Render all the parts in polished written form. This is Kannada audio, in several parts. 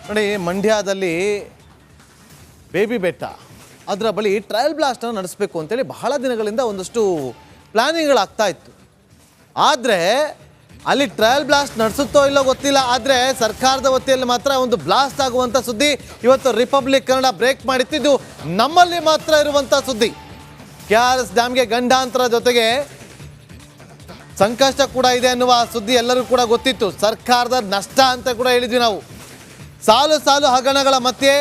ನೋಡಿ, ಮಂಡ್ಯದಲ್ಲಿ ಬೇಬಿ ಬೆಟ್ಟ ಅದರ ಬಳಿ ಟ್ರಯಲ್ ಬ್ಲಾಸ್ಟನ್ನು ನಡೆಸಬೇಕು ಅಂತೇಳಿ ಬಹಳ ದಿನಗಳಿಂದ ಒಂದಷ್ಟು ಪ್ಲಾನಿಂಗ್ಗಳಾಗ್ತಾ ಇತ್ತು. ಆದರೆ ಅಲ್ಲಿ ಟ್ರಯಲ್ ಬ್ಲಾಸ್ಟ್ ನಡೆಸುತ್ತೋ ಇಲ್ಲೋ ಗೊತ್ತಿಲ್ಲ. ಆದರೆ ಸರ್ಕಾರದ ವತಿಯಲ್ಲಿ ಮಾತ್ರ ಒಂದು ಬ್ಲಾಸ್ಟ್ ಆಗುವಂಥ ಸುದ್ದಿ ಇವತ್ತು ರಿಪಬ್ಲಿಕ್ ಕನ್ನಡ ಬ್ರೇಕ್ ಮಾಡಿತ್ತಿದ್ದು ನಮ್ಮಲ್ಲಿ ಮಾತ್ರ ಇರುವಂಥ ಸುದ್ದಿ. KRS ಡ್ಯಾಮ್ಗೆ ಗಂಡಾಂತರ ಜೊತೆಗೆ ಸಂಕಷ್ಟ ಕೂಡ ಇದೆ ಅನ್ನುವ ಸುದ್ದಿ ಎಲ್ಲರಿಗೂ ಕೂಡ ಗೊತ್ತಿತ್ತು. ಸರ್ಕಾರದ ನಷ್ಟ ಅಂತ ಕೂಡ ಹೇಳಿದ್ವಿ ನಾವು. ಸಾಲು ಸಾಲು ಹಗರಣಗಳ ಮಧ್ಯೆ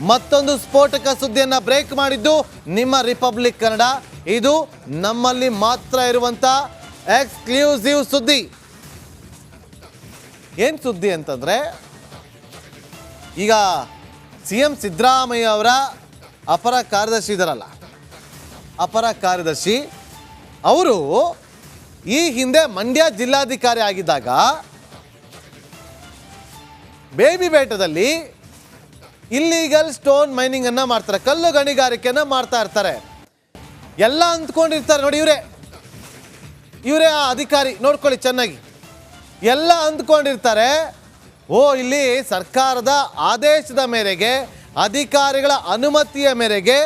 ಮತ್ತೊಂದು ಸ್ಫೋಟಕ ಸುದ್ದಿಯನ್ನು ಬ್ರೇಕ್ ಮಾಡಿದ್ದು ನಿಮ್ಮ ರಿಪಬ್ಲಿಕ್ ಕನ್ನಡ. ಇದು ನಮ್ಮಲ್ಲಿ ಮಾತ್ರ ಇರುವಂಥ ಎಕ್ಸ್ಕ್ಲೂಸಿವ್ ಸುದ್ದಿ. ಏನು ಸುದ್ದಿ ಅಂತಂದರೆ, ಈಗ CM ಸಿದ್ದರಾಮಯ್ಯ ಅವರ ಅಪರ ಕಾರ್ಯದರ್ಶಿ ಇದ್ದಾರಲ್ಲ, ಅಪರ ಕಾರ್ಯದರ್ಶಿ ಅವರು ಈ ಹಿಂದೆ ಮಂಡ್ಯ ಜಿಲ್ಲಾಧಿಕಾರಿ ಆಗಿದ್ದಾಗ ಬೇಬಿ ಬೆಟ್ಟದಲ್ಲಿ ಇಲ್ಲೀಗಲ್ ಸ್ಟೋನ್ ಮೈನಿಂಗ್ ಅನ್ನ ಮಾಡ್ತಾರೆ, ಕಲ್ಲು ಗಣಿಗಾರಿಕೆಯನ್ನ ಮಾಡ್ತಾ ಇರ್ತಾರೆ. ಎಲ್ಲ ಅಂದ್ಕೊಂಡಿರ್ತಾರೆ ನೋಡಿ, ಇವರೇ ಆ ಅಧಿಕಾರಿ, ನೋಡ್ಕೊಳ್ಳಿ ಚೆನ್ನಾಗಿ. ಎಲ್ಲ ಅಂದ್ಕೊಂಡಿರ್ತಾರೆ, ಓ ಇಲ್ಲಿ ಸರ್ಕಾರದ ಆದೇಶದ ಮೇರೆಗೆ, ಅಧಿಕಾರಿಗಳ ಅನುಮತಿಯ ಮೇರೆಗೆ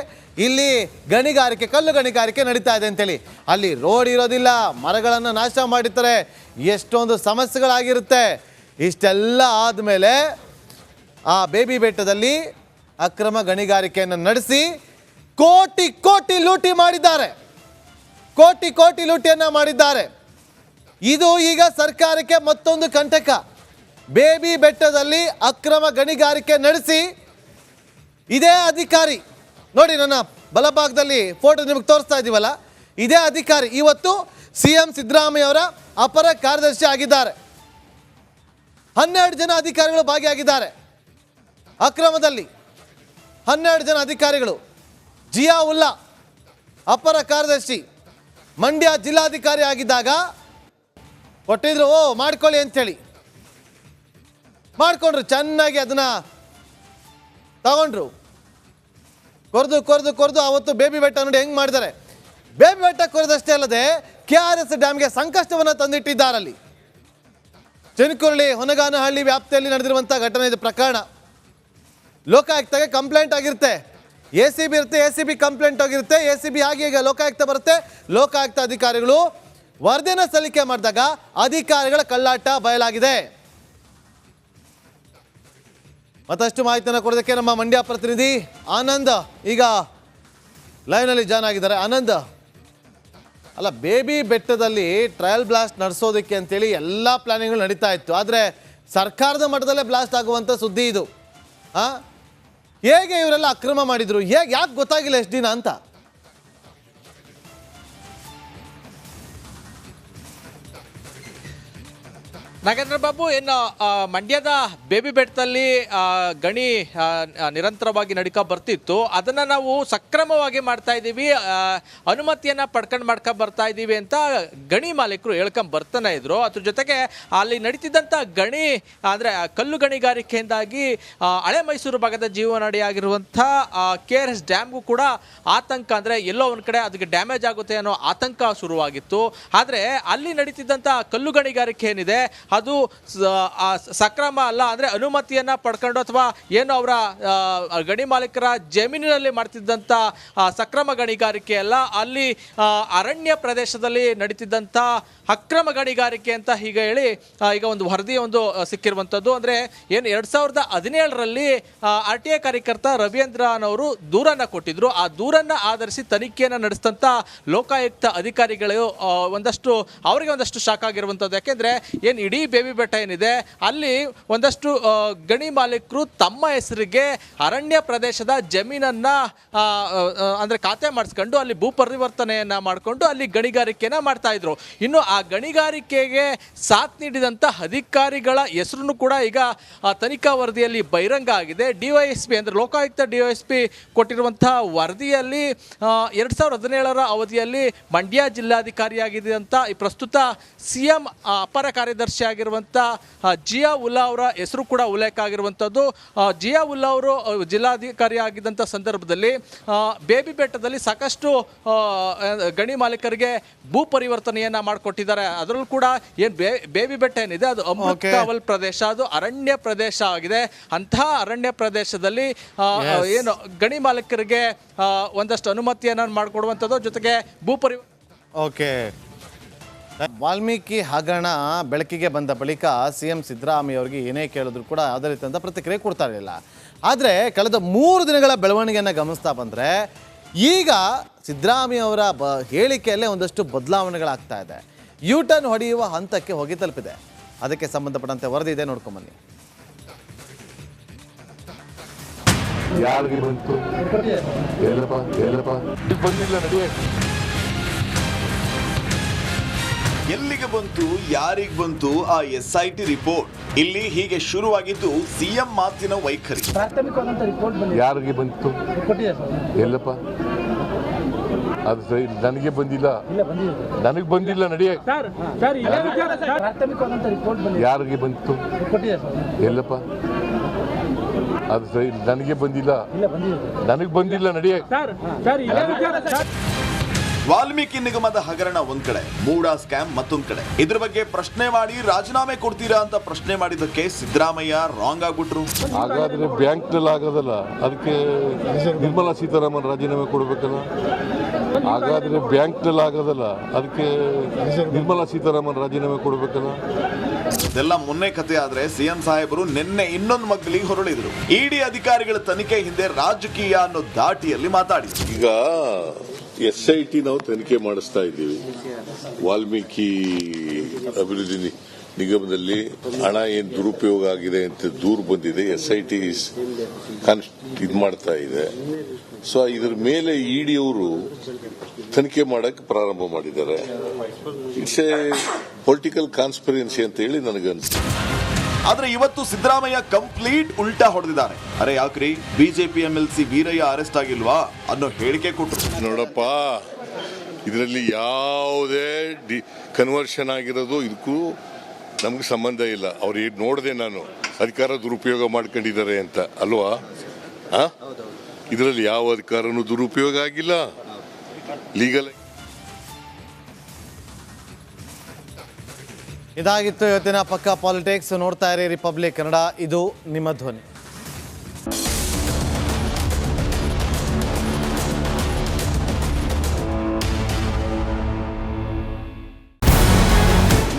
ಇಲ್ಲಿ ಗಣಿಗಾರಿಕೆ, ಕಲ್ಲು ಗಣಿಗಾರಿಕೆ ನಡೀತಾ ಇದೆ ಅಂತೇಳಿ. ಅಲ್ಲಿ ರೋಡ್ ಇರೋದಿಲ್ಲ, ಮರಗಳನ್ನು ನಾಶ ಮಾಡಿರ್ತಾರೆ, ಎಷ್ಟೊಂದು ಸಮಸ್ಯೆಗಳಾಗಿರುತ್ತೆ. ಇಷ್ಟೆಲ್ಲ ಆದಮೇಲೆ ಆ ಬೇಬಿ ಬೆಟ್ಟದಲ್ಲಿ ಅಕ್ರಮ ಗಣಿಗಾರಿಕೆಯನ್ನು ನಡೆಸಿ ಕೋಟಿ ಕೋಟಿ ಲೂಟಿ ಮಾಡಿದ್ದಾರೆ, ಕೋಟಿ ಕೋಟಿ ಲೂಟಿಯನ್ನು ಮಾಡಿದ್ದಾರೆ. ಇದು ಈಗ ಸರ್ಕಾರಕ್ಕೆ ಮತ್ತೊಂದು ಕಂಟಕ. ಬೇಬಿ ಬೆಟ್ಟದಲ್ಲಿ ಅಕ್ರಮ ಗಣಿಗಾರಿಕೆ ನಡೆಸಿ ಇದೇ ಅಧಿಕಾರಿ, ನೋಡಿ ನನ್ನ ಬಲಭಾಗದಲ್ಲಿ ಫೋಟೋ ನಿಮಗೆ ತೋರಿಸ್ತಾ ಇದ್ದೀವಲ್ಲ, ಇದೇ ಅಧಿಕಾರಿ ಇವತ್ತು CM ಸಿದ್ದರಾಮಯ್ಯ ಅವರ ಅಪರ ಕಾರ್ಯದರ್ಶಿ ಆಗಿದ್ದಾರೆ. 12 ಜನ ಅಧಿಕಾರಿಗಳು ಭಾಗಿಯಾಗಿದ್ದಾರೆ ಅಕ್ರಮದಲ್ಲಿ. 12 ಜನ ಅಧಿಕಾರಿಗಳು. ಜಿಯಾ ಉಲ್ಲಾ ಅಪರ ಕಾರ್ಯದರ್ಶಿ, ಮಂಡ್ಯ ಜಿಲ್ಲಾಧಿಕಾರಿ ಆಗಿದ್ದಾಗ ಕೊಟ್ಟಿದ್ರು, ಓ ಮಾಡ್ಕೊಳ್ಳಿ ಅಂಥೇಳಿ ಮಾಡ್ಕೊಂಡ್ರು. ಚೆನ್ನಾಗಿ ಅದನ್ನ ತಗೊಂಡ್ರು, ಕೊರೆದು ಕೊರೆದು ಕೊರೆದು ಅವತ್ತು ಬೇಬಿ ಬೆಟ್ಟ ನೋಡಿ ಹೆಂಗೆ ಮಾಡಿದ್ದಾರೆ. ಬೇಬಿ ಬೆಟ್ಟ ಕೊರೆದಷ್ಟೇ ಅಲ್ಲದೆ KRS ಡ್ಯಾಮ್ಗೆ ಸಂಕಷ್ಟವನ್ನು ತಂದಿಟ್ಟಿದ್ದಾರಲ್ಲಿ. ಚಿನಕುರಳಿ ಹೊನಗಾನಹಳ್ಳಿ ವ್ಯಾಪ್ತಿಯಲ್ಲಿ ನಡೆದಿರುವಂಥ ಘಟನೆ ಇದು ಪ್ರಕರಣ. ಲೋಕಾಯುಕ್ತಗೆ ಕಂಪ್ಲೇಂಟ್ ಆಗಿರುತ್ತೆ, ACB ಇರುತ್ತೆ, ACB ಕಂಪ್ಲೇಂಟ್ ಆಗಿರುತ್ತೆ, ACB ಆಗಿ ಈಗ ಲೋಕಾಯುಕ್ತ ಬರುತ್ತೆ. ಲೋಕಾಯುಕ್ತ ಅಧಿಕಾರಿಗಳು ವರದಿನ ಸಲ್ಲಿಕೆ ಮಾಡಿದಾಗ ಅಧಿಕಾರಿಗಳ ಕಳ್ಳಾಟ ಬಯಲಾಗಿದೆ. ಮತ್ತಷ್ಟು ಮಾಹಿತಿಯನ್ನು ಕೊಡೋದಕ್ಕೆ ನಮ್ಮ ಮಂಡ್ಯ ಪ್ರತಿನಿಧಿ ಆನಂದ್ ಈಗ ಲೈವ್ನಲ್ಲಿ ಜಾಯ್ನ್ ಆಗಿದ್ದಾರೆ. ಆನಂದ್, ಅಲ್ಲ, ಬೇಬಿ ಬೆಟ್ಟದಲ್ಲಿ ಟ್ರಯಲ್ ಬ್ಲಾಸ್ಟ್ ನಡೆಸೋದಕ್ಕೆ ಅಂತೇಳಿ ಎಲ್ಲ ಪ್ಲಾನಿಂಗ್ಗಳು ನಡೀತಾ ಇತ್ತು. ಆದರೆ ಸರ್ಕಾರದ ಮಟ್ಟದಲ್ಲೇ ಬ್ಲಾಸ್ಟ್ ಆಗುವಂಥ ಸುದ್ದಿ ಇದು. ಹೇಗೆ ಇವರೆಲ್ಲ ಅಕ್ರಮ ಮಾಡಿದ್ರು, ಯಾಕೆ ಗೊತ್ತಾಗಿಲ್ಲ ಎಷ್ಟು ದಿನ ಅಂತ? ನಾಗೇಂದ್ರ ಬಾಬು, ಏನು ಮಂಡ್ಯದ ಬೇಬಿ ಬೆಟ್ಟದಲ್ಲಿ ಗಣಿ ನಿರಂತರವಾಗಿ ನಡೀತಾ ಬರ್ತಿತ್ತು, ಅದನ್ನು ನಾವು ಸಕ್ರಮವಾಗಿ ಮಾಡ್ತಾ ಇದ್ದೀವಿ, ಅನುಮತಿಯನ್ನು ಮಾಡ್ಕೊಂಡು ಬರ್ತಾ ಇದ್ದೀವಿ ಅಂತ ಗಣಿ ಮಾಲೀಕರು ಹೇಳ್ಕೊಂಡು ಬರ್ತಾನೆ ಇದ್ರು. ಅದ್ರ ಜೊತೆಗೆ ಅಲ್ಲಿ ನಡೀತಿದ್ದಂಥ ಗಣಿ ಅಂದರೆ ಕಲ್ಲು ಗಣಿಗಾರಿಕೆಯಿಂದಾಗಿ ಹಳೆ ಮೈಸೂರು ಭಾಗದ ಜೀವನಾಡಿಯಾಗಿರುವಂಥ KRS ಡ್ಯಾಮ್ಗೂ ಕೂಡ ಆತಂಕ, ಅಂದರೆ ಎಲ್ಲೋ ಒಂದು ಕಡೆ ಅದಕ್ಕೆ ಡ್ಯಾಮೇಜ್ ಆಗುತ್ತೆ ಅನ್ನೋ ಆತಂಕ ಶುರುವಾಗಿತ್ತು. ಆದರೆ ಅಲ್ಲಿ ನಡೀತಿದ್ದಂಥ ಕಲ್ಲು ಗಣಿಗಾರಿಕೆ ಏನಿದೆ ಅದು ಸಕ್ರಮ ಅಲ್ಲ, ಅಂದರೆ ಅನುಮತಿಯನ್ನು ಪಡ್ಕೊಂಡು ಅಥವಾ ಏನು ಅವರ ಗಣಿ ಮಾಲೀಕರ ಜಮೀನಿನಲ್ಲಿ ಮಾಡ್ತಿದ್ದಂಥ ಸಕ್ರಮ ಗಣಿಗಾರಿಕೆ ಅಲ್ಲ, ಅಲ್ಲಿ ಅರಣ್ಯ ಪ್ರದೇಶದಲ್ಲಿ ನಡೀತಿದ್ದಂಥ ಅಕ್ರಮ ಗಣಿಗಾರಿಕೆ ಅಂತ ಹೀಗೆ ಹೇಳಿ ಈಗ ಒಂದು ವರದಿ ಸಿಕ್ಕಿರುವಂಥದ್ದು. ಅಂದರೆ ಏನು 2017ರಲ್ಲಿ RTI ಕಾರ್ಯಕರ್ತ ರವೀಂದ್ರನವರು ದೂರನ್ನು ಕೊಟ್ಟಿದ್ರು. ಆ ದೂರನ್ನು ಆಧರಿಸಿ ತನಿಖೆಯನ್ನು ನಡೆಸಿದಂಥ ಲೋಕಾಯುಕ್ತ ಅಧಿಕಾರಿಗಳು ಅವರಿಗೆ ಒಂದಷ್ಟು ಶಾಕ್ ಆಗಿರುವಂಥದ್ದು. ಯಾಕೆಂದರೆ ಏನು ಇಡೀ ಬೇಬಿ ಬೆಟ್ಟ ಏನಿದೆ ಅಲ್ಲಿ ಒಂದಷ್ಟು ಗಣಿ ಮಾಲೀಕರು ತಮ್ಮ ಹೆಸರಿಗೆ ಅರಣ್ಯ ಪ್ರದೇಶದ ಜಮೀನನ್ನು ಅಂದರೆ ಖಾತೆ ಮಾಡಿಸ್ಕೊಂಡು ಅಲ್ಲಿ ಭೂ ಪರಿವರ್ತನೆಯನ್ನು ಮಾಡಿಕೊಂಡು ಅಲ್ಲಿ ಗಣಿಗಾರಿಕೆಯನ್ನು ಮಾಡ್ತಾ ಇದ್ರು. ಇನ್ನು ಆ ಗಣಿಗಾರಿಕೆಗೆ ಸಾಥ್ ನೀಡಿದಂಥ ಅಧಿಕಾರಿಗಳ ಹೆಸರು ಕೂಡ ಈಗ ತನಿಖಾ ವರದಿಯಲ್ಲಿ ಬಹಿರಂಗ ಆಗಿದೆ. DYSP ಅಂದರೆ ಲೋಕಾಯುಕ್ತ DYSP ಕೊಟ್ಟಿರುವಂಥ ವರದಿಯಲ್ಲಿ 2017ರ ಅವಧಿಯಲ್ಲಿ ಮಂಡ್ಯ ಜಿಲ್ಲಾಧಿಕಾರಿಯಾಗಿದ್ದಂಥ ಈ ಪ್ರಸ್ತುತ CM ಅಪರ ಕಾರ್ಯದರ್ಶಿ ಆಗಿರುವಂಥ ಜಿಯಾ ಉಲ್ಲಾ ಅವರ ಹೆಸರು ಕೂಡ ಉಲ್ಲೇಖ ಆಗಿರುವಂಥದ್ದು. ಜಿಯಾ ಉಲ್ಲಾ ಅವರು ಜಿಲ್ಲಾಧಿಕಾರಿ ಆಗಿದ್ದಂಥ ಸಂದರ್ಭದಲ್ಲಿ ಬೇಬಿ ಬೆಟ್ಟದಲ್ಲಿ ಸಾಕಷ್ಟು ಗಣಿ ಮಾಲೀಕರಿಗೆ ಭೂ ಪರಿವರ್ತನೆಯನ್ನ ಮಾಡಿಕೊಟ್ಟಿದ್ದಾರೆ. ಅದರಲ್ಲೂ ಕೂಡ ಏನು ಬೇಬಿ ಬೆಟ್ಟ ಏನಿದೆ ಅದು ಅಮೃತ್ ಕಾವಲ್ ಪ್ರದೇಶ, ಅದು ಅರಣ್ಯ ಪ್ರದೇಶ ಆಗಿದೆ. ಅಂತಹ ಅರಣ್ಯ ಪ್ರದೇಶದಲ್ಲಿ ಏನು ಗಣಿ ಮಾಲೀಕರಿಗೆ ಒಂದಷ್ಟು ಅನುಮತಿಯನ್ನು ಮಾಡಿಕೊಡುವಂಥದ್ದು, ಜೊತೆಗೆ ಭೂ ಓಕೆ. ವಾಲ್ಮೀಕಿ ಹಗರಣ ಬೆಳಕಿಗೆ ಬಂದ ಬಳಿಕ CM ಸಿದ್ದರಾಮಯ್ಯ ಅವರಿಗೆ ಏನೇ ಕೇಳಿದ್ರು ಕೂಡ ಯಾವುದೇ ರೀತಿಯಂಥ ಪ್ರತಿಕ್ರಿಯೆ ಕೊಡ್ತಾ ಇರಲಿಲ್ಲ. ಆದರೆ ಕಳೆದ 3 ದಿನಗಳ ಬೆಳವಣಿಗೆಯನ್ನು ಗಮನಿಸ್ತಾ ಬಂದರೆ ಈಗ ಸಿದ್ದರಾಮಯ್ಯ ಅವರ ಹೇಳಿಕೆಯಲ್ಲೇ ಒಂದಷ್ಟು ಬದಲಾವಣೆಗಳಾಗ್ತಾ ಇದೆ. ಯೂಟರ್ನ್ ಹೊಡೆಯುವ ಹಂತಕ್ಕೆ ಹೋಗಿ ತಲುಪಿದೆ. ಅದಕ್ಕೆ ಸಂಬಂಧಪಟ್ಟಂತೆ ವರದಿ ಇದೆ, ನೋಡ್ಕೊಂಬನ್ನಿ. ಯಾರಿಗೆ ಬಂತು ಬಂದಿಲ್ಲ ನಡೆಯ ಎಲ್ಲಿಗೆ ಬಂತು, ಯಾರಿಗೆ ಬಂತು ಆ SIT ರಿಪೋರ್ಟ್? ಇಲ್ಲಿ ಹೀಗೆ ಶುರುವಾಗಿದ್ದು CM ಮಾತಿನ ವೈಖರಿ. ಯಾರಿಗೆ ಬಂತು ಎಲ್ಲಪ್ಪ ಅದು ಸರಿ, ನನಗೆ ಬಂದಿಲ್ಲ, ನನಗೆ ಬಂದಿಲ್ಲ ನಡೆಯ ಯಾರಿಗೆ ಬಂತು ಎಲ್ಲಪ್ಪ ಅದು ಸರಿ, ನನಗೆ ಬಂದಿಲ್ಲ, ನನಗೆ ಬಂದಿಲ್ಲ ನಡೆಯ ವಾಲ್ಮೀಕಿ ನಿಗಮದ ಹಗರಣ ಒಂದ್ ಕಡೆ, ಮೂಡಾ ಸ್ಕ್ಯಾಮ್ ಮತ್ತೊಂದ್ ಕಡೆ. ಇದ್ರ ಬಗ್ಗೆ ಪ್ರಶ್ನೆ ಮಾಡಿ ರಾಜೀನಾಮೆ ಕೊಡ್ತೀರಾ ಅಂತ ಪ್ರಶ್ನೆ ಮಾಡಿದ್ದಕ್ಕೆ ಸಿದ್ದರಾಮಯ್ಯ ರಾಂಗ್ ಆಗ್ಬಿಟ್ರು. ಹಾಗಾದ್ರೆ ಬ್ಯಾಂಕ್ ನಲ್ಲಿ ಆಗೋದಲ್ಲ, ಅದಕ್ಕೆ ನಿರ್ಮಲಾ ಸೀತಾರಾಮನ್ ರಾಜೀನಾಮೆ ಕೊಡ್ಬೇಕಲ್ಲ. ಹಾಗಾದ್ರೆ ಬ್ಯಾಂಕ್ ನಲ್ಲಿ ಆಗೋದಲ್ಲ, ಅದಕ್ಕೆ ನಿರ್ಮಲಾ ಸೀತಾರಾಮನ್ ರಾಜೀನಾಮೆ ಕೊಡ್ಬೇಕಲ್ಲ. ಇದೆಲ್ಲ ಮೊನ್ನೆ ಕಥೆ ಆದ್ರೆ CM ಸಾಹೇಬರು ನಿನ್ನೆ ಇನ್ನೊಂದು ಮಗ್ಲಿಗೆ ಹೊರಳಿದ್ರು. ED ಅಧಿಕಾರಿಗಳ ತನಿಖೆ ಹಿಂದೆ ರಾಜಕೀಯ ಅನ್ನೋ ದಾಟಿಯಲ್ಲಿ ಮಾತಾಡಿದ್ರು. ಈಗ SIT ನಾವು ತನಿಖೆ ಮಾಡಿಸ್ತಾ ಇದ್ದೀವಿ. ವಾಲ್ಮೀಕಿ ಅಭಿವೃದ್ಧಿ ನಿಗಮದಲ್ಲಿ ಹಣ ಏನ್ ದುರುಪಯೋಗ ಆಗಿದೆ ಅಂತ ದೂರು ಬಂದಿದೆ. SIT ಇದು ಮಾಡ್ತಾ ಇದೆ. ಸೊ ಇದ್ರ ಮೇಲೆ ED ಅವರು ತನಿಖೆ ಮಾಡಕ್ಕೆ ಪ್ರಾರಂಭ ಮಾಡಿದ್ದಾರೆ. ಇಟ್ಸ್ ಎ ಪೊಲಿಟಿಕಲ್ ಕಾನ್ಸ್ಪಿರೆನ್ಸಿ ಅಂತ ಹೇಳಿ ನನಗನ್ಸುತ್ತೆ. ಆದ್ರೆ ಇವತ್ತು ಸಿದ್ದರಾಮಯ್ಯ ಕಂಪ್ಲೀಟ್ ಉಲ್ಟಾ ಹೊಡೆದಿದ್ದಾರೆ. ಅರೆ ಯಾಕ್ರಿ ಬಿಜೆಪಿ MLC ವೀರಯ್ಯ ಅರೆಸ್ಟ್ ಆಗಿಲ್ವಾ ಅನ್ನೋ ಹೇಳಿಕೆ ಕೊಟ್ಟರು. ನೋಡಪ್ಪ, ಇದರಲ್ಲಿ ಯಾವುದೇ ಕನ್ವರ್ಷನ್ ಆಗಿರೋದು ಇದಕ್ಕೂ ನಮ್ಗೆ ಸಂಬಂಧ ಇಲ್ಲ. ಅವ್ರು ನೋಡಿದೆ ನಾನು ಅಧಿಕಾರ ದುರುಪಯೋಗ ಮಾಡ್ಕೊಂಡಿದ್ದಾರೆ ಅಂತ ಅಲ್ವಾ? ಇದರಲ್ಲಿ ಯಾವ ಅಧಿಕಾರನೂ ದುರುಪಯೋಗ ಆಗಿಲ್ಲ. ಲೀಗಲ್ ಇದಾಗಿತ್ತು ಇವತ್ತಿನ ಪಕ್ಕಾ ಪಾಲಿಟಿಕ್ಸ್. ನೋಡ್ತಾ ಇರಿ ರಿಪಬ್ಲಿಕ್ ಕನ್ನಡ, ಇದು ನಿಮ್ಮ ಧ್ವನಿ.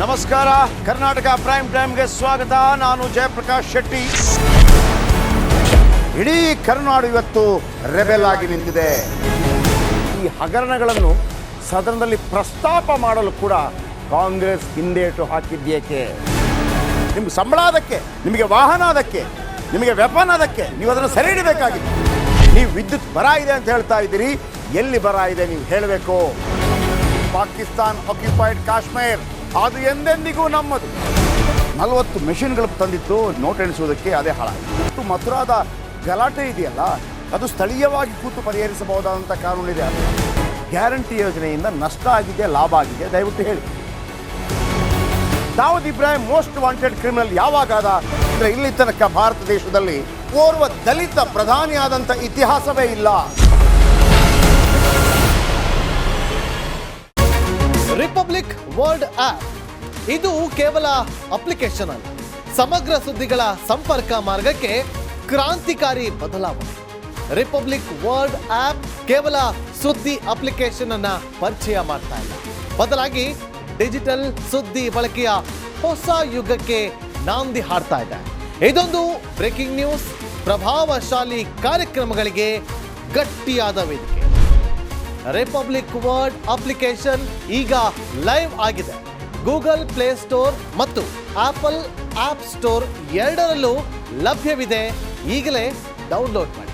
ನಮಸ್ಕಾರ, ಕರ್ನಾಟಕ ಪ್ರೈಮ್ ಟೈಮ್ಗೆ ಸ್ವಾಗತ. ನಾನು ಜಯಪ್ರಕಾಶ್ ಶೆಟ್ಟಿ. ಇಡೀ ಕರ್ನಾಡು ಇವತ್ತು ರೆಬೆಲ್ ಆಗಿ ನಿಂತಿದೆ. ಈ ಹಗರಣಗಳನ್ನು ಸದನದಲ್ಲಿ ಪ್ರಸ್ತಾಪ ಮಾಡಲು ಕೂಡ ಕಾಂಗ್ರೆಸ್ ಹಿಂದೇಟು ಹಾಕಿದ್ದೇಕೆ? ನಿಮ್ಗೆ ಸಂಬಳ ಅದಕ್ಕೆ, ನಿಮಗೆ ವಾಹನ ಅದಕ್ಕೆ, ನಿಮಗೆ ವೆಪನ್ ಅದಕ್ಕೆ, ನೀವು ಅದನ್ನು ಸೆರೆ ಹಿಡಬೇಕಾಗಿತ್ತು. ನೀವು ವಿದ್ಯುತ್ ಬರ ಇದೆ ಅಂತ ಹೇಳ್ತಾ ಇದ್ದೀರಿ, ಎಲ್ಲಿ ಬರ ಇದೆ ನೀವು ಹೇಳಬೇಕು. ಪಾಕಿಸ್ತಾನ್ ಆಕ್ಯುಪೈಡ್ ಕಾಶ್ಮೀರ್ ಅದು ಎಂದೆಂದಿಗೂ ನಮ್ಮದು. 40 ಮೆಷಿನ್ಗಳು ತಂದಿತ್ತು ನೋಟ್ ಎಣಿಸುವುದಕ್ಕೆ, ಅದೇ ಹಾಳಾಯಿತು. ಮಥುರಾದ ಗಲಾಟೆ ಇದೆಯಲ್ಲ, ಅದು ಸ್ಥಳೀಯವಾಗಿ ಕೂತು ಪರಿಹರಿಸಬಹುದಾದಂಥ ಕಾನೂನಿದೆ. ಗ್ಯಾರಂಟಿ ಯೋಜನೆಯಿಂದ ನಷ್ಟ ಆಗಿದೆ, ಲಾಭ ಆಗಿದೆ, ದಯವಿಟ್ಟು ಹೇಳಿ. Dawood Ibrahim most wanted criminal ಯಾವಾಗಾದ ಅಂದರೆ ಇಲ್ಲಿ ತನಕ ಭಾರತ ದೇಶದಲ್ಲಿ ಓರ್ವ ದಲಿತ ಪ್ರಧಾನಿಯಾದಂಥ ಇತಿಹಾಸವೇ ಇಲ್ಲ. ರಿಪಬ್ಲಿಕ್ ವರ್ಲ್ಡ್ ಆಪ್ ಇದು ಕೇವಲ ಅಪ್ಲಿಕೇಶನ್ ಅಲ್ಲ, ಸಮಗ್ರ ಸುದ್ದಿಗಳ ಸಂಪರ್ಕ ಮಾರ್ಗಕ್ಕೆ ಕ್ರಾಂತಿಕಾರಿ ಬದಲಾವಣೆ. ರಿಪಬ್ಲಿಕ್ ವರ್ಲ್ಡ್ ಆಪ್ ಕೇವಲ ಸುದ್ದಿ ಅಪ್ಲಿಕೇಶನ್ ಅನ್ನ ಪರಿಚಯ ಮಾಡ್ತಾ ಇಲ್ಲ, ಬದಲಾಗಿ ಡಿಜಿಟಲ್ ಸುದ್ದಿ ಬಳಕೆಯ ಹೊಸ ಯುಗಕ್ಕೆ ನಾಂದಿ ಹಾಡ್ತಾ ಇದೆ. ಇದೊಂದು ಬ್ರೇಕಿಂಗ್ ನ್ಯೂಸ್, ಪ್ರಭಾವಶಾಲಿ ಕಾರ್ಯಕ್ರಮಗಳಿಗೆ ಗಟ್ಟಿಯಾದ ವೇದಿಕೆ. ರಿಪಬ್ಲಿಕ್ ವರ್ಲ್ಡ್ ಅಪ್ಲಿಕೇಶನ್ ಈಗ ಲೈವ್ ಆಗಿದೆ. ಗೂಗಲ್ ಪ್ಲೇಸ್ಟೋರ್ ಮತ್ತು ಆಪಲ್ ಆಪ್ ಸ್ಟೋರ್ ಎರಡರಲ್ಲೂ ಲಭ್ಯವಿದೆ. ಈಗಲೇ ಡೌನ್ಲೋಡ್ ಮಾಡಿ.